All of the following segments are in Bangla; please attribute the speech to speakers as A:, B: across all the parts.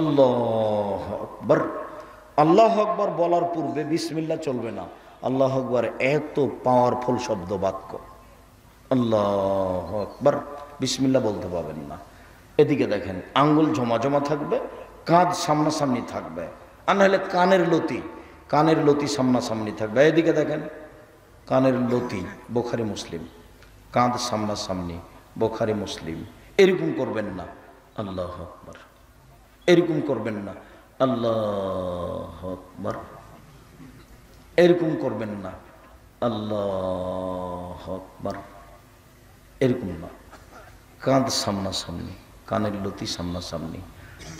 A: আল্লাহু আকবার। আল্লাহু আকবার বলার পূর্বে বিসমিল্লাহ চলবে না। আল্লাহু আকবার এত পাওয়ারফুল শব্দ বাক্য, আল্লাহু আকবার বিসমিল্লাহ বলতে পারবেন না। এদিকে দেখেন, আঙ্গুল জমা জমা থাকবে, কাঁধ সামনাসামনি থাকবে, আর নাহলে কানের লতি সামনাসামনি থাকবে। এদিকে দেখেন, কানের লতি বুখারী মুসলিম, কাঁধ সামনাসামনি বুখারী মুসলিম। এরকম করবেন না আল্লাহু আকবার, এরকম করবেন না আল্লাহু আকবার, এরকম করবেন না আল্লাহু আকবার, এরকম না। কাঁধ সামনাসামনি, কানের লতি সামনাসামনি,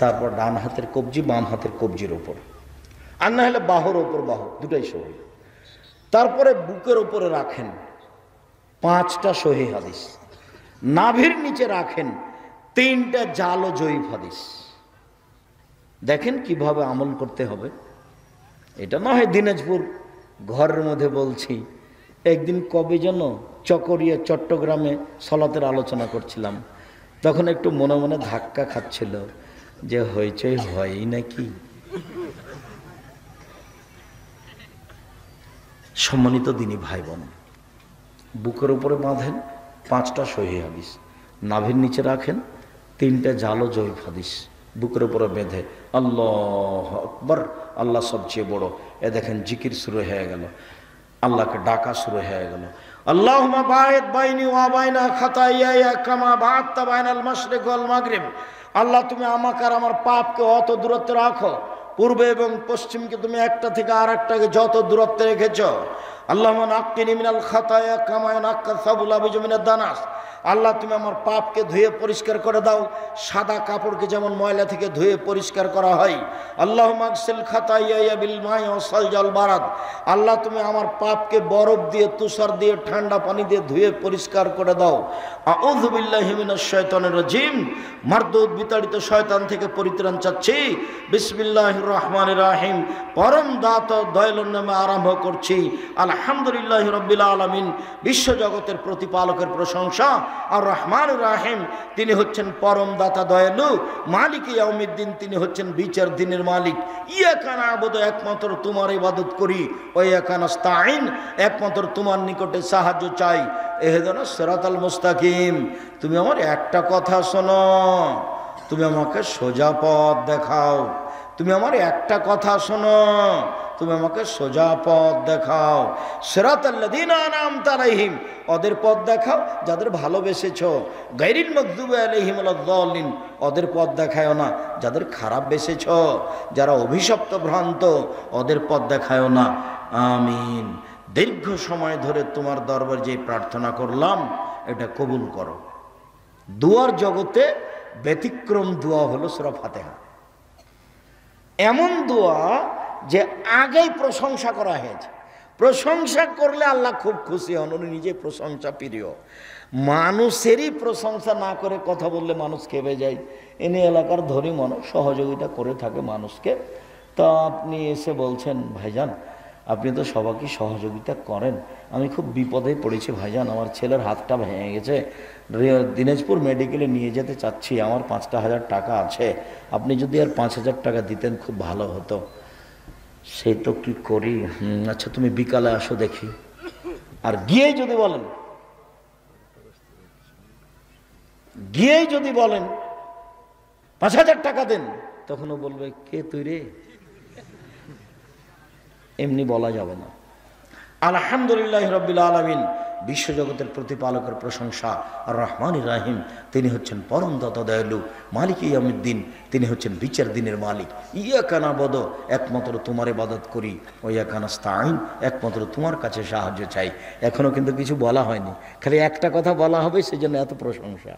A: তারপর ডান হাতের কবজি বাম হাতের কবজির ওপর, আর না হলে বাহুর ওপর বাহু, দুটাই সহি। তারপরে বুকের ওপরে রাখেন 5টা সহি হাদিস, নাভির নিচে রাখেন 3টা জাল ও জয়ীফ হাদিস। দেখেন কিভাবে আমল করতে হবে। এটা না হয় দিনাজপুর ঘরের মধ্যে বলছি। একদিন কবে যেন চকরিয়া চট্টগ্রামে সলাতের আলোচনা করছিলাম, তখন একটু মনে মনে ধাক্কা খাচ্ছিল যে হইচই হয়ই নাকি। সম্মানিত দিনী ভাই বোন, বুকের উপরে বাঁধেন 5টা সহিহ হাদিস, নাভির নিচে রাখেন 3টা জাল ও জয়ীফ হাদিস, বুকের উপরে বেঁধে আল্লাহু আকবার, আল্লাহ সবচেয়ে বড়। এ দেখেন জিকির শুরু হয়ে গেল, আল্লাহকে ডাকা শুরু হয়ে গেল। আল্লাহুম্মা বা'id বাইনি ওয়া বাইনা খাতায়ায়া কামা বা'আদতা বাইনাল মাশরিক ওয়াল মাগরিব। আল্লাহ তুমি আমাকে আর আমার পাপকে অত দূরত্বে রাখো, পূর্বে এবং পশ্চিমকে তুমি একটা থেকে আরেকটাকে যত দূরত্বে রেখেছো। আল্লাহুম্মা নাক্কিনি মিনাল খাতায়া কামা ইয়ানাক্কাস সাবুল আবিজু মিনাদ দানাস। আল্লাহ তুমি আমার পাপকে ধুয়ে পরিষ্কার করে দাও, সাদা কাপড়কে যেমন ময়লা থেকে ধুয়ে পরিষ্কার করা হয়। আল্লাহুম্মা আগসিল খাতায়ায়া বিল মাই ওয়া সালজাল বারাদ। আল্লাহ তুমি আমার পাপকে বরফ দিয়ে, তুষার দিয়ে, ঠান্ডা পানি দিয়ে ধুয়ে পরিষ্কার করে দাও। আউযু বিল্লাহি মিনাশ শাইতানির রাজিম। মারদুদ বিতাড়িত শয়তান থেকে পরিত্রাণ চাচ্ছি। বিসমিল্লাহির রহমানির রহিম। পরম দাতা দয়ালুর নামে আরম্ভ করছি। আলহামদুলিল্লাহি রাব্বিল আলামিন। বিশ্বজগতের প্রতিপালকের প্রশংসা। আর রহমানুর রাহিম, তিনি হচ্ছেন পরম দাতা দয়ালু। মালিক ইয়াউমিদ্দিন, তিনি হচ্ছেন বিচার দিনের মালিক। ইয়াকা না'বুদু, একমাত্র তোমার ইবাদত করি। ওয়া ইয়াকা নাস্তাঈন, একমাত্র তোমার নিকটে সাহায্য চাই। ইহদিনাস সিরাতাল মুস্তাকিম। তুমি আমার একটা কথা শোনো, তুমি আমাকে সোজা পথ দেখাও। তুমি আমার একটা কথা শোনো, তুমি আমাকে সোজা পথ দেখাও। সিরাতাল্লাযীনা আন'আমতা আলাইহিম, ওদের পথ দেখাও যাদের ভালোবেসেছো। গায়রিল মাগদুবি আলাইহিম ওয়ালাদ-দাল্লিন, ওদের পথ দেখায়ও না যাদের খারাপ বেসেছো, যারা অভিশপ্ত ভ্রান্ত, ওদের পথ দেখায়ও না। আমিন। দীর্ঘ সময় ধরে তোমার দরবারে যে প্রার্থনা করলাম, এটা কবুল করো। দুয়ার জগতে ব্যতিক্রম দোয়া হলো সূরা ফাতিহা। এমন দোয়া যে আগেই প্রশংসা করা হয়েছে। প্রশংসা করলে আল্লাহ খুব খুশি হন, উনি নিজে প্রশংসা প্রিয়। মানুষেরই প্রশংসা না করে কথা বললে মানুষ খেপে যায়। এনে এলাকার ধনী মানুষ সহযোগিতা করে থাকে মানুষকে। তা আপনি এসে বলছেন, ভাইজান আপনি তো সবাইকে সহযোগিতা করেন, আমি খুব বিপদে পড়েছি ভাইজান, আমার ছেলের হাতটা ভেঙে গেছে, দিনাজপুর মেডিকেলে নিয়ে যেতে চাচ্ছি, আমার 5,000 টাকা আছে, আপনি যদি আর 5,000 টাকা দিতেন খুব ভালো হতো। সেই তো কি করি, আচ্ছা তুমি বিকালে আসো দেখি। আর গিয়েই যদি বলেন 5,000 টাকা দেন, তখনও বলবে কে তুই রে, এমনি বলা যাবে না। আলহামদুলিল্লাহি রাব্বিল আলামিন। বিশ্বজগতের প্রতিপালকের প্রশংসা। আর রহমানির রাহিম, তিনি হচ্ছেন পরম দাতা দয়ালু। মালিক ইয়াউমিদ্দিন, তিনি হচ্ছেন বিচার দিনের মালিক। ইয়াকা না'বুদু, একমাত্র তোমার ইবাদত করি। ওয়া ইয়াকা নাস্তাঈন, একমাত্র তোমার কাছে সাহায্য চাই। এখনো কিন্তু কিছু বলা হয়নি, খালি একটা কথা বলা হবে, সেজন্য এত প্রশংসা।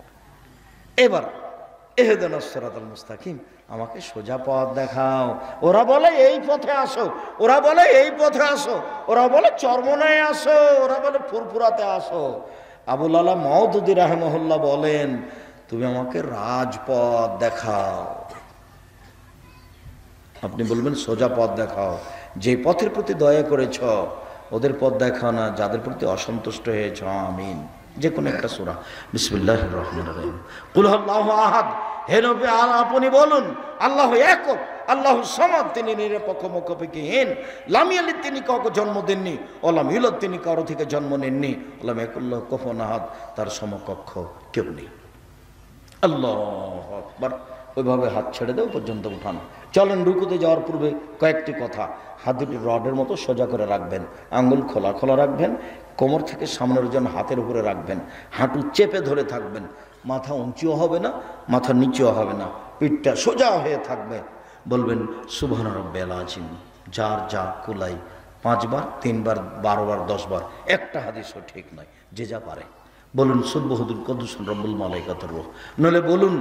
A: এবার ইহদিনাস সিরাতাল মুস্তাকিম, আমাকে সোজা পথ দেখাও। ওরা বলে এই পথে আসো, ওরা বলে এই পথে আসো, ওরা বলে চরমনায় আসো, ওরা বলে ফুরফুরাতে আসো। আবুল আলা মাওদুদী রাহিমাহুল্লাহ বলেন, তুমি আমাকে রাজপথ দেখাও। আপনি বলবেন সোজা পথ দেখাও, যে পথের প্রতি দয়া করেছ ওদের পথ দেখাও না, যাদের প্রতি অসন্তুষ্ট হয়েছ। আমিন। যে কোনো একটা সূরা। বিসমিল্লাহির রহমানির রহিম। কুল হুয়াল্লাহু আহাদ। হে নবী আপনি বলুন আল্লাহ একক, আল্লাহ সামাদ, তিনি নিরপেক্ষ মুখাপেক্ষীহীন, লাম ইয়ালিদ, তিনি কাউকে জন্ম দেননি, ওলাম ইউলাদ, তিনি কারো থেকে জন্ম নেননি, ওলাম ইয়াকুল্লাহু কুফুওয়ান আহাদ, তার সমকক্ষ কেউ নেই। আল্লাহু আকবার। ওইভাবে হাত ছেড়ে দেও পর্যন্ত উঠানো। চলেন রুকুতে যাওয়ার পূর্বে কয়েকটি কথা। হাত দুটি রডের মতো সোজা করে রাখবেন, আঙ্গুল খোলা খোলা রাখবেন, কোমর থেকে সামনের ওজন হাতের উপরে রাখবেন, হাঁটু চেপে ধরে থাকবেন, মাথা উঁচুও হবে না, মাথা নিচুও হবে না, পিঠটা সোজা হয়ে থাকবে। বলবেন সুবহান রাব্বিয়াল আযীম, যার যা কুলাই, 5 বার, 3 বার, 12 বার, 10 বার, একটা হাদিসও ঠিক নয়, যে যা পারে। বলুন সুবহুদুল কুদ্দুসুর রব্বুল মালাইকাতুর রূহ, নলে বলুন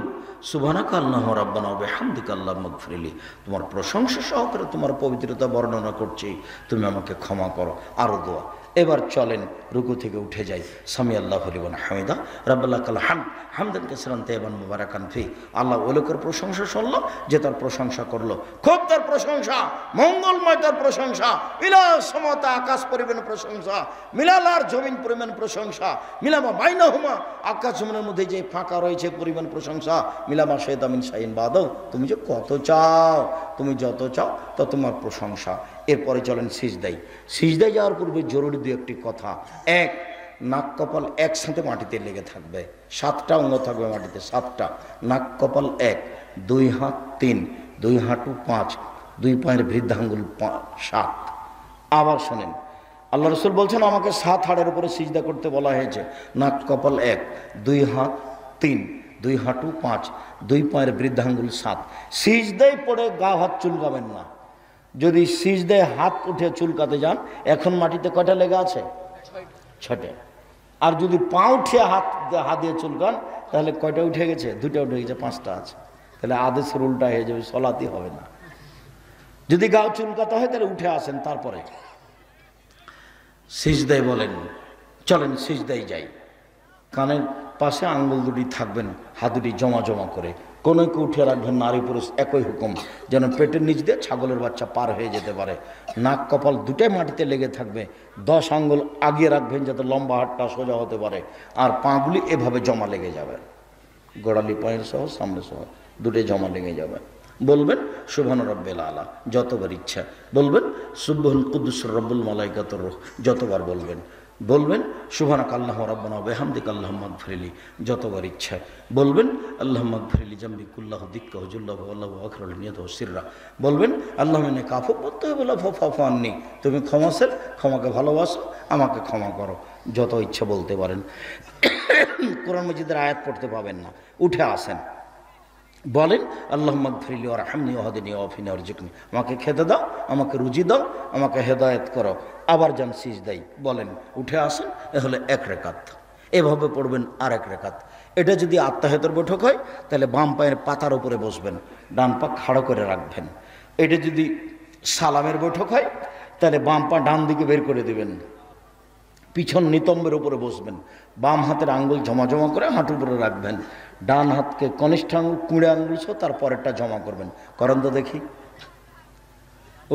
A: সুবহানাকা আল্লাহুম্মা রাব্বানা ওয়া বিহামদিকা আল্লাহুম্মা মাগফিরলি, তোমার প্রশংসা সহকারে তোমার পবিত্রতা বর্ণনা করছি, তুমি আমাকে ক্ষমা করো। আরো দোয়া। এবার চলেন রুকু থেকে উঠে যাই। সামি আল্লাহু লিমান হামিদা, রাব্বানা লাকাল হামদ, হামদান কাসীরান তাইয়িবান মুবারাকান ফি। আল্লাহ ওই লোকের প্রশংসা শুনলো যে তার প্রশংসা করলো, খুব তার প্রশংসা, মঙ্গলময় তার প্রশংসা, মিলা সমতা, আকাশ পরিমাণ প্রশংসা, মিলালার জমিন পরিমাণ প্রশংসা, মিলামা বাইনাহুমা, আকাশ জমিনের মধ্যে যে ফাঁকা রয়েছে পরিমাণ প্রশংসা, মিলামা শাইতা মিন শাইইন বাদাও, তুমি যে কত চাও, তুমি যত চাও তত তোমার প্রশংসা। এরপরে চলেন সিজদায়। সিজদায় যাওয়ার পূর্বে জরুরি দু একটি কথা। এক, নাক কপাল একসাথে মাটিতে লেগে থাকবে, 7টা অঙ্গ থাকবে মাটিতে, 7টা। নাক কপাল 1, 2 হাত 3, 2 হাঁটু 5, 2 পায়ের বৃদ্ধাঙ্গুল 7। আবার শোনেন, আল্লাহ রসুল বলছেন আমাকে 7 হাড়ের উপরে সিজদা করতে বলা হয়েছে। নাক কপাল 1, 2 হাত 3, 2 হাঁটু 5, 2 পায়ের বৃদ্ধাঙ্গুল 7। সিজদায় পড়ে গা হাত চুলকাবেন না। যদি সিজদায় হাত উঠে চুলকাতে যান, এখন মাটিতে কয়টা লেগে আছে? 6টে। আর যদি পা উঠে হাত দিয়ে চুলকান, তাহলে কয়টা উঠে গেছে? 2টা উঠে গেছে, 5টা আছে। তাহলে আদেশের উল্টা হয়ে যাবে, সলাতি হবে না। যদি গাও চুলকাতে হয় তাহলে উঠে আসেন, তারপরে সিজদায় বলেন। চলেন সিজদায় যাই। কানের পাশে আঙ্গুল দুটি থাকবেন, হাত দুটি জমা জমা করে, কোনোকে উঠে রাখবেন, নারী পুরুষ একই হুকুম, যেন পেটের নিচ দিয়ে ছাগলের বাচ্চা পার হয়ে যেতে পারে। নাক কপাল দুটাই মাটিতে লেগে থাকবে, 10 আঙ্গুল আগিয়ে রাখবেন যাতে লম্বা হাতটা সোজা হতে পারে, আর পাগুলি এভাবে জমা লেগে যাবে, গোড়ালি পায়ের সহ সামনে সহ দুটোই জমা লেগে যাবে। বলবেন সুবহান রাব্বিল আলা যতবার ইচ্ছা, বলবেন সুবহান কুদ্দুসুর রব্বুল মালাইকাতুর রূহ যতবার বলবেন, বলবেন সুবহানাকা আল্লাহুম্মা রাব্বানা ওয়া বিহামদিকা আল্লাহুম্মা মাগফিরলি যতবার ইচ্ছা, বলবেন আল্লাহুম্মা মাগফিরলি জামবি কুল্লাহু দিক্কাহু জুল্লাহু আল্লাহু আকরাল নিয়াতাহু সিররা, বলবেন আল্লাহুম্মা ইন্নাকা আফুউন তুহিব্বুল আফওয়া ফা'ফু আন্নী, তুমি ক্ষমাশীল, ক্ষমাকে ভালোবাসো, আমাকে ক্ষমা করো। যত ইচ্ছা বলতে পারেন। কোরআন মাজিদের আয়াত পড়তে পাবেন না, উঠে আসেন, বলেন আল্লাহুম্মা মাগফিরলি ওয়ারহামনি ওয়াহদিনি ওয়াফিনি ওয়ারযুকনি, আমাকে খেতে দাও, আমাকে রুজি দাও, আমাকে হেদায়েত করো। আবার যান সিজদায়, বলেন, উঠে আসেন। এ হলো 1 রাকাত। এভাবে পড়বেন আর 1 রাকাত। এটা যদি আত্মাহিয়াতের বৈঠক হয় তাহলে বাম পায়ের পাতার উপরে বসবেন, ডান পা খাড়া করে রাখবেন। এটা যদি সালামের বৈঠক হয় তাহলে বাম পা ডান দিকে বের করে দিবেন, পিছন নিতম্বের উপরে বসবেন, বাম হাতের আঙ্গুল জমা জমা করে হাঁটুর উপরে রাখবেন, ডান হাতকে কনিষ্ঠ আঙ্গুল, কুঁড়ে আঙ্গুল সহ তারপরেরটা জমা করবেন। করেন তো দেখি।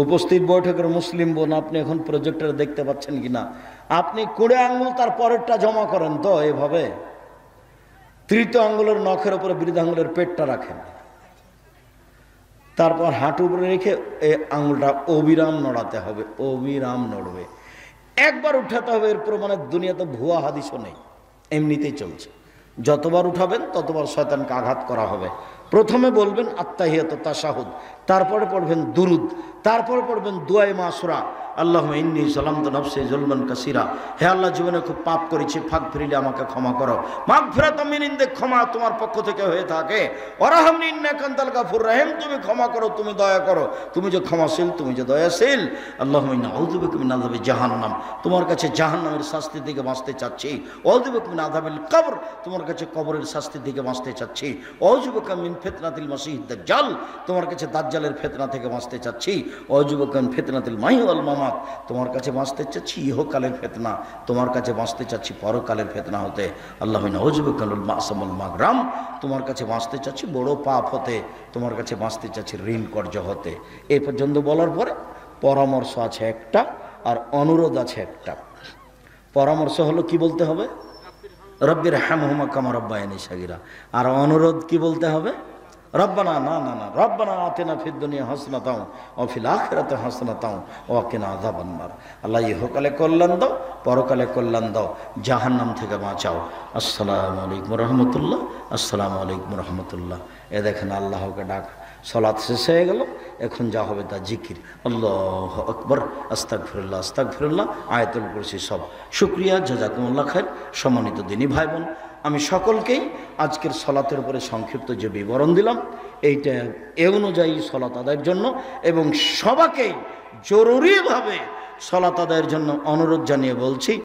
A: উপস্থিত বৈঠকের মুসলিম বোন, আপনি এখন প্রজেক্টরে দেখতে পাচ্ছেন কিনা, আপনি কুঁড়ে আঙ্গুল তার পরেরটা জমা করেন তো এভাবে। তৃতীয় আঙ্গুলের নখের উপরে বৃদ্ধাঙ্গুলের পেটটা রাখেন, তারপর হাঁটু উপরে রেখে এই আঙ্গুলটা অবিরাম নড়াতে হবে, অবিরাম নড়বে। একবার উঠাতে হবে, এর প্রমাণে দুনিয়াতে ভুয়া হাদিসও নেই, এমনিতেই চলছে। যতবার উঠাবেন ততবার শয়তানকে আঘাত করা হবে। প্রথমে বলবেন আত্তাহিয়াত তাশাহুদ, তারপরে পড়বেন দুরুদ, তারপরে পড়বেন দুআয়ে মাসুরা, আল্লাহুম্মা ইন্নী যালামতু নাফসি যুলমান কাসীরা, হে আল্লাহ জীবনে খুব পাপ করেছি, ফাগফিরলি আমাকে ক্ষমা করো। মাগফিরাতাম মিন ইনদিক, ক্ষমা তোমার পক্ষ থেকে হয়ে থাকে। ওয়ারহামনি ইন্নাকা আনতাল গাফুর রহিম, তুমি ক্ষমা করো, তুমি দয়া করো, তুমি যে ক্ষমাশীল, তুমি যে দয়াশীল। আল্লাহুম্মা ইন্নী আউযু বিকা মিন আযাবি জাহান্নাম, তোমার কাছে জাহান্নামের শাস্তি থেকে বাঁচতে চাচ্ছি। ওয়াউযু বিকা মিন আযাবিল কবর, তোমার কাছে কবরের শাস্তি থেকে বাঁচতে চাচ্ছি। ওয়াউযু বিকা মিন ফিতনাতিল মাসিহিদ দাজ্জাল, তোমার কাছে দাজ্জালের ফিতনা থেকে বাঁচতে চাচ্ছি। ওয়াউযু বিকা মিন ফিতনাতিল মাহি ওয়াল মামাত, তোমার কাছে বাঁচতে চাচ্ছি ইহকালের ফিতনা, তোমার কাছে বাঁচতে চাচ্ছি পরকালের ফিতনা হতে। আল্লাহুম্মা আউযু বিকা মিনাল মা'সামিল মাগরাম, তোমার কাছে বাঁচতে চাচ্ছি বড় পাপ হতে, তোমার কাছে বাঁচতে চাচ্ছি ঋণ কর্য হতে। এই পর্যন্ত বলার পরে পরামর্শ আছে একটা, আর অনুরোধ আছে একটা। পরামর্শ হলো কি বলতে হবে? রব্বির হামহুমা কামা রাব্বায়ানি সাগীরা। আর অনুরোধ কি বলতে হবে? রব্বানা না না না রব্বানা আতিনা ফিদ দুনিয়া হাসনাতাও ওয়া ফিল আখিরাতি হাসনাতাও ওয়া কিনা আযাবান নার। আল্লাহ ইহকালে কল্যাণ দাও, পরকালে কল্যাণ দাও, জাহান্নাম থেকে বাঁচাও। আসসালামু আলাইকুম রহমতুল্লাহ, আসসালামু আলাইকুম রহমতুল্লাহ। এ দেখেন আল্লাহকে ডাক, সালাত শেষ হয়ে গেল, এখন যা হবে তা জিকির, আল্লাহু আকবার, আস্তাগফিরুল্লাহ আস্তাগফিরুল্লাহ, আয়াতুল কুরসি সব। শুকরিয়া, জাযাকুমুল্লাহ খায়র। সম্মানিত দিনী ভাই বোন, আমি সকলকেই আজকের সলাতের উপরে সংক্ষিপ্ত যে বিবরণ দিলাম, এইটা এ অনুযায়ী সলাত আদায়ের জন্য এবং সবাইকেই জরুরিভাবে সলাত আদায়ের জন্য অনুরোধ জানিয়ে বলছি,